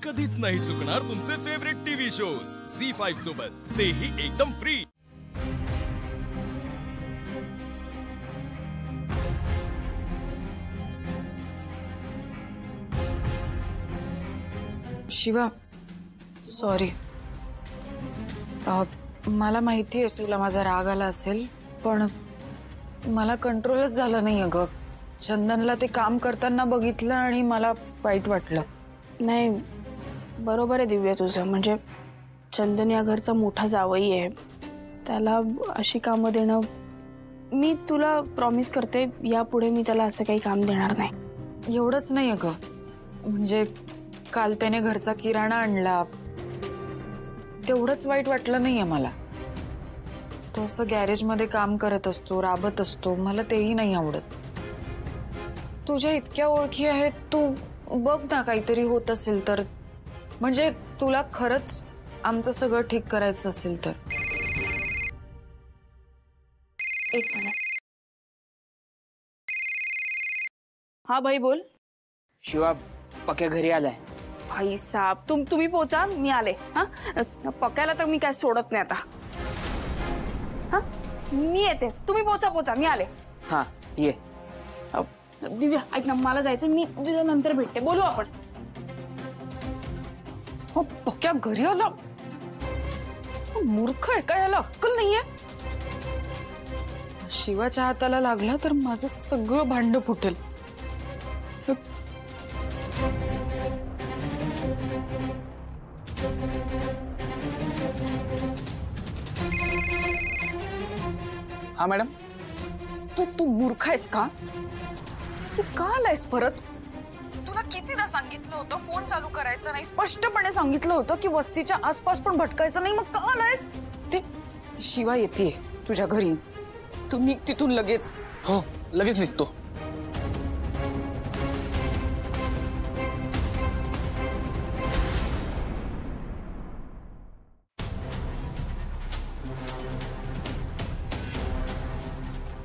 कधीच नाही चुकणार तुमचे फेवरेट टीव्ही शोज झी5 सोबत, तेही एकदम फ्री। शिवा, सॉरी। मला माहिती आहे तुला माझा राग आला असेल, पण मला कंट्रोलच झालं नाही अगं। चंदनला ते काम करताना बघितलं आणि मला वाईट वाटलं। नाही, बरोबर आहे दिव्या तुझं। म्हणजे चंदन या घरचा मोठा जावई आहे, त्याला अशी कामं देणं, मी तुला प्रॉमिस करते यापुढे मी त्याला असं काही काम देणार नाही। एवढंच नाही अगं, म्हणजे काल त्याने घरचा किराणा आणला, तेवढंच वाईट वाटलं नाहीये मला। तो असं गॅरेजमध्ये काम करत असतो, राबत असतो, मला तेही नाही आवडत। तुझ्या इतक्या ओळखी आहेत, तू बघ ना काहीतरी होत असेल तर, म्हणजे तुला खरंच आमचं सगळं ठीक करायचं असेल तर। एक मिनिट। हाँ भाई बोल। शिवा, पक्या घरी आलाय। भाई साहब तुम्ही पोचा, मी आले। हाँ, पक्याला तर मी काय सोडत नाही आता। हाँ, मी येते, तुम्ही पोचा, मी आले। हाँ ये। दिव्या ऐक ना, मला जायचं, मी तुझ्या नंतर भेटते, बोलू आपण। हो, पक्या घरी आला? मूर्ख आहे का, याला अक्कल नाहीये? शिवाच्या हाताला लागला तर माझं सगळं भांड फुटेल। हाँ मैडम। तू मूर्ख आहेस का? तू का आलायस परत? तुला कितीदा सांगितलं होतं फोन चालू करायचा नाही, स्पष्टपणे सांगितलं होतं की वस्तीच्या आसपास पण भटकायचं नाही, मग का आलायस? ती शिवा येते तुझ्या घरी, तू निघ तिथून लगेच। हो, लगेच निघतो।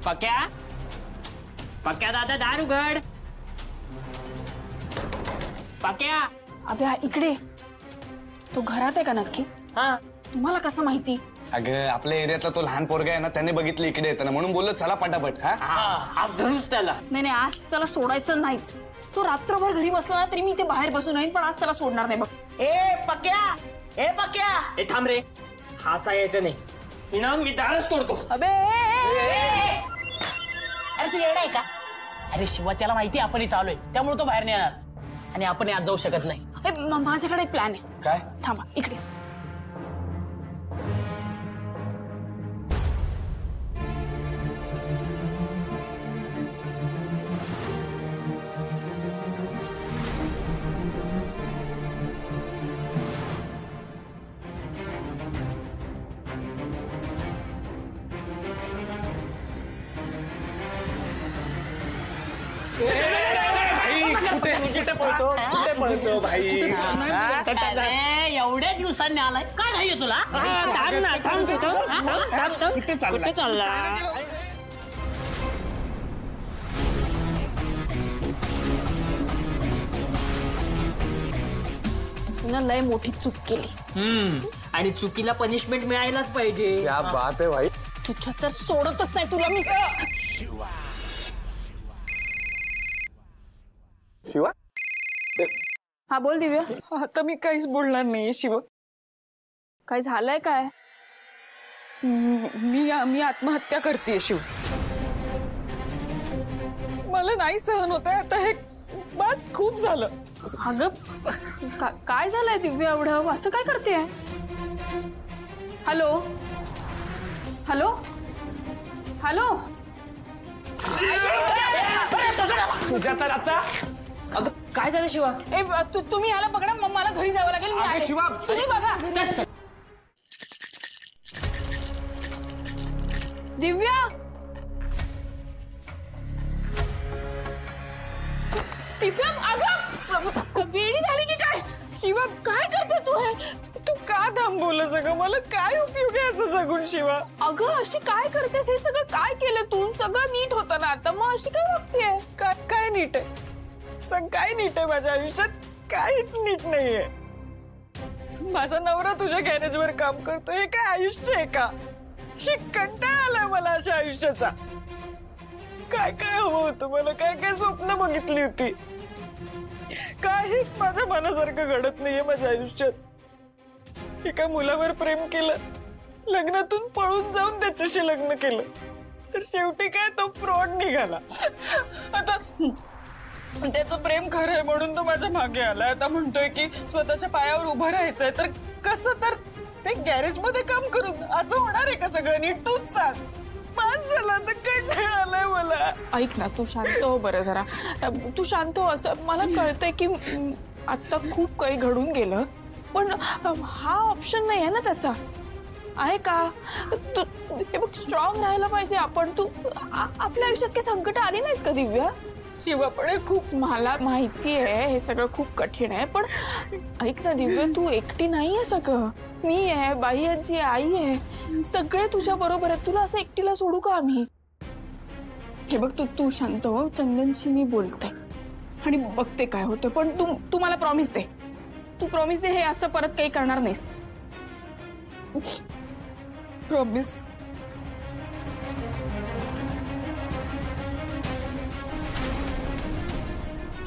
पक्या, पक्या दादा दार उघड। पक्या, अबे इकडे, तो घरात आहे का नक्की? हाँ, तुम्हाला कसं माहिती? अगं आपल्या एरियातला तो लहान पोरगा आहे ना, त्याने बघितलं इकडे येताना, म्हणून बोललो चला पटापट। आज धरूच त्याला। नाही, आज त्याला सोडायचं नाहीच। तो रात्रभर घरी बसला ना तरी मी ते बाहेर बसून राहीन, पण आज त्याला सोडणार नाही बघ। ए पक्या, ए पक्या, ए थांब रे, हासा यायचं नाही, मी दारच तोडतो। अबे अरे तू येणार आहे का? अरे शिवा, त्याला माहिती आपण इथं आलोय, त्यामुळे तो बाहेर नाही येणार आणि आपण आज जाऊ शकत नाही। माझ्याकडे एक प्लॅन आहे। काय? थांबा इकडे। पळतो भाई? एवढ्या दिवसांनी आलाय, काय घाई आहे तुला? कुठे चालला? तुला लय मोठी चूक केली, आणि चुकीला पनिशमेंट मिळायलाच पाहिजे। क्या बात है भाई। तुझ्या तर सोडतच नाही तुला मी। शिवा, हा बोल दिव्या। आता मी काहीच बोलणार नाहीये शिवा। काय झालंय काय? मी आत्महत्या करते शिव। मला नाही सहन होत आहे आता, हे बस खूप झालं। अगं काय झालंय दिव्या एवढं? असं काय करते? हॅलो हॅलो हॅलो, तुझ्या तर आता अगं काय झालं शिवा? तुम्ही ह्याला पकडा, मला घरी जावं लागेल। मी आले। शिवा, तुम्ही बघा। दिव्या, दिव्या, अगं वेडी झाली की काय? शिवा काय करते तू? हे तू का थांबवलं सगळं? मला काय उपयोग आहे असं जगून शिवा? अगं अशी काय करतेस? हे सगळं काय केलं तू? सगळं नीट होतं ना आता, मग अशी काय वागतेय? काय नीट आहे? काय नीट आहे माझ्या आयुष्यात? काहीच नीट नाहीये। माझा नवरा तुझ्या गॅरेजवर काम करतो, हे काय आयुष्य आहे का? कंटाळा आलाय मला अशा आयुष्याचा. काय काय हवं होतं मला, काय काय स्वप्न बघितली होती, काहीच माझ्या मनासारखं घडत नाहीये माझ्या आयुष्यात. एका मुलावर प्रेम केलं, लग्नातून पळून जाऊन त्याच्याशी लग्न केलं, तर शेवटी काय तो फ्रॉड निघाला. आता त्याचं प्रेम खरं आहे म्हणून तो माझ्या मागे आलाय. आता म्हणतोय की स्वतःच्या पायावर उभं राहायचंय, तर कसं? तर ते गॅरेज मध्ये काम करून असं होणार आहे का सगळं? नीट तूच सांग. पास झाला तर कंटाळा आलाय मला. ऐक ना, तू शांत हो बरं जरा. तू शांत हो. असं मला कळतंय की आता खूप काही घडून गेलं, पण हा ऑप्शन नाही आहे ना त्याचा, आहे का? तू हे बघ, स्ट्रॉंग राहायला पाहिजे आपण. तू आपल्या आयुष्यात काही संकट आली नाहीत का दिव्या? शिवा पण खूप, मला माहिती आहे हे सगळं खूप कठीण आहे, पण ऐक ना दिव्या, तू एकटी नाहीये. सगळं मी आहे, बाई आजी, आई आहे, सगळे तुझ्या बरोबर आहेत. तुला असं एकटीला सोडू का आम्ही? हे बघ, तू शांत हो. चंदनशी मी बोलते आणि बघते काय होतं, पण तू मला प्रॉमिस दे. तू प्रॉमिस दे, हे असं परत काही करणार नाहीस. प्रॉमिस.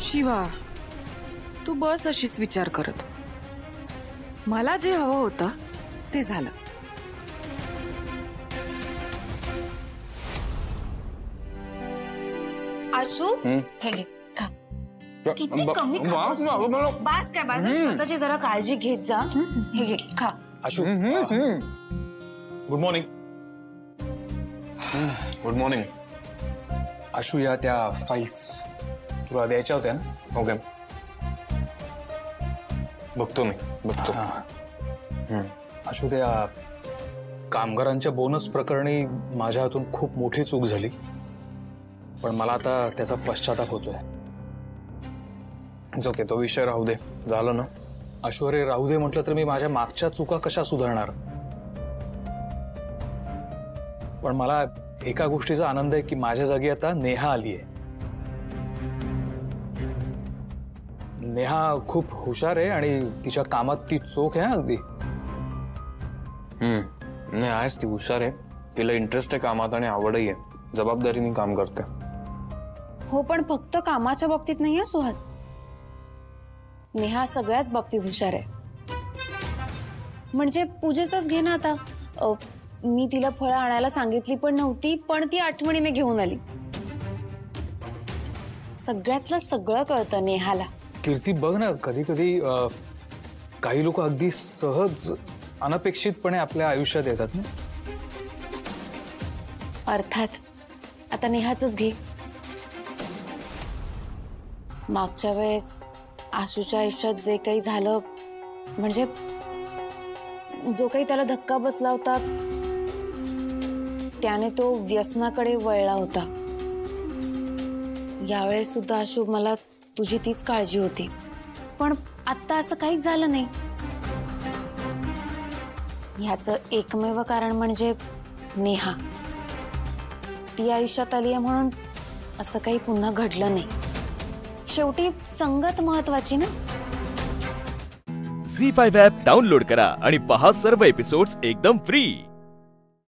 शिवा, तू बस अशीच विचार करत. मला जे हवं होतं ते झालं. आशू, हे घे खा. किती कमी खातोस तू? बास काय, बास. स्वतःची जरा काळजी घेत जा. हे घे खा. Ashu, good morning. Good morning. Ashu, या त्या फाईल्स तुला द्यायच्या होत्या ना? ओके, बघतो मी, बघतो. आशू, त्या कामगारांच्या बोनस प्रकरणी माझ्या हातून खूप मोठी चूक झाली, पण मला आता त्याचा पश्चाताप होतोय. ओके, तो विषय राहू दे, झालं ना. आशू, अरे राहू दे म्हटलं तर मी माझ्या मागच्या चुका कशा सुधारणार? पण मला एका गोष्टीचा आनंद आहे की माझ्या जागी आता नेहा आली आहे. नेहा खूप हुशार आहे आणि तिच्या कामात ती चोख आहे अगदी. नाही, आहेच ती हुशार आहे. तिला इंटरेस्ट आहे कामात आणि आवडही आहे. जबाबदारीने काम करते. हो, पण फक्त कामाच्या बाबतीत नाही आहे सुहास. नेहा सगळ्याच बाबतीत हुशार आहे. म्हणजे पूजेचंच घे ना आता. मी तिला फळं आणायला सांगितली पण नव्हती, पण ती आठवणीने घेऊन आली. सगळ्यातलं सगळं कळतं नेहाला. कीर्ती, बघ ना, कधी कधी काही लोक अगदी सहज अनपेक्षितपणे आपल्या आयुष्यात येतात ना. अर्थात. आता नेहाचंच घे. मागच्या वेळेस आशूच्या आयुष्यात जे काही झालं, म्हणजे जो काही त्याला धक्का बसला होता, त्याने तो व्यसनाकडे वळला होता. यावेळेस सुद्धा आशू, मला तुझी तीच काळजी होती, पण आता असं काहीच झालं नाही. ह्याचं एकमेव कारण म्हणजे नेहा. ती आयुष्यात आली आहे म्हणून असं काही पुन्हा घडलं नाही. शेवटी संगत महत्वाची ना. झी5 ॲप डाउनलोड करा आणि पहा सर्व एपिसोड्स एकदम फ्री.